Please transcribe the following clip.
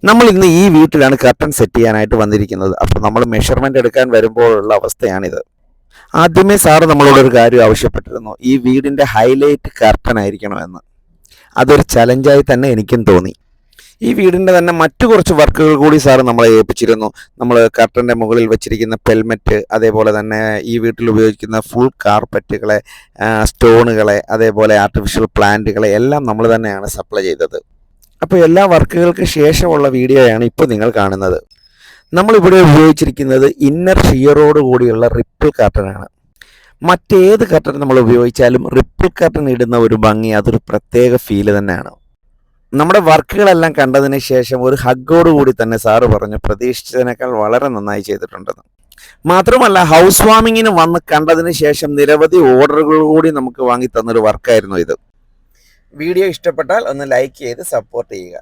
നമ്മൾ ഇന്ന് ഈ വീട്ടിലാണ് കർട്ടൻ സെറ്റ് ചെയ്യാനായിട്ട് വന്നിരിക്കുന്നത്. അപ്പോൾ നമ്മൾ മെഷർമെന്റ് എടുക്കാൻ വരുമ്പോഴുള്ള അവസ്ഥയാണിത്. ആദ്യമേ സാറ് നമ്മളോടൊരു കാര്യം ആവശ്യപ്പെട്ടിരുന്നു, ഈ വീടിന്റെ ഹൈലൈറ്റ് കർട്ടൻ ആയിരിക്കണമെന്ന്. അതൊരു ചലഞ്ചായി തന്നെ എനിക്കും തോന്നി. ഈ വീടിന്റെ തന്നെ മറ്റു കുറച്ച് വർക്കുകൾ കൂടി സാറ് നമ്മളെ ഏൽപ്പിച്ചിരുന്നു. നമ്മൾ കർട്ടന്റെ മുകളിൽ വെച്ചിരിക്കുന്ന പെൽമെറ്റ്, അതേപോലെ തന്നെ ഈ വീട്ടിൽ ഉപയോഗിക്കുന്ന ഫുൾ കാർപ്പറ്റുകളെ, സ്റ്റോണുകളെ, അതേപോലെ ആർട്ടിഫിഷ്യൽ പ്ലാന്റുകളെ എല്ലാം നമ്മൾ തന്നെയാണ് സപ്ലൈ ചെയ്തത്. അപ്പോൾ എല്ലാ വർക്കുകൾക്ക് ശേഷമുള്ള വീഡിയോയാണ് ഇപ്പോൾ നിങ്ങൾ കാണുന്നത്. നമ്മളിവിടെ ഉപയോഗിച്ചിരിക്കുന്നത് ഇന്നർ ഷിയറോട് കൂടിയുള്ള റിപ്പിൾ കർട്ടനാണ്. മറ്റേത് കർട്ടൻ നമ്മൾ ഉപയോഗിച്ചാലും റിപ്പിൾ കർട്ടൻ ഇടുന്ന ഒരു ഭംഗി, അതൊരു പ്രത്യേക ഫീല് തന്നെയാണ്. നമ്മുടെ വർക്കുകളെല്ലാം കണ്ടതിന് ശേഷം ഒരു ഹഗ്ഗോട് കൂടി തന്നെ സാറ് പറഞ്ഞു പ്രതീക്ഷിച്ചതിനേക്കാൾ വളരെ നന്നായി ചെയ്തിട്ടുണ്ടെന്ന്. മാത്രമല്ല ഹൗസ് വാമിങ്ങിന് വന്ന് കണ്ടതിന് ശേഷം നിരവധി ഓർഡറുകൾ കൂടി നമുക്ക് വാങ്ങി തന്നൊരു വർക്കായിരുന്നു ഇത്. വീഡിയോ ഇഷ്ടപ്പെട്ടാൽ ഒന്ന് ലൈക്ക് ചെയ്ത് സപ്പോർട്ട് ചെയ്യുക.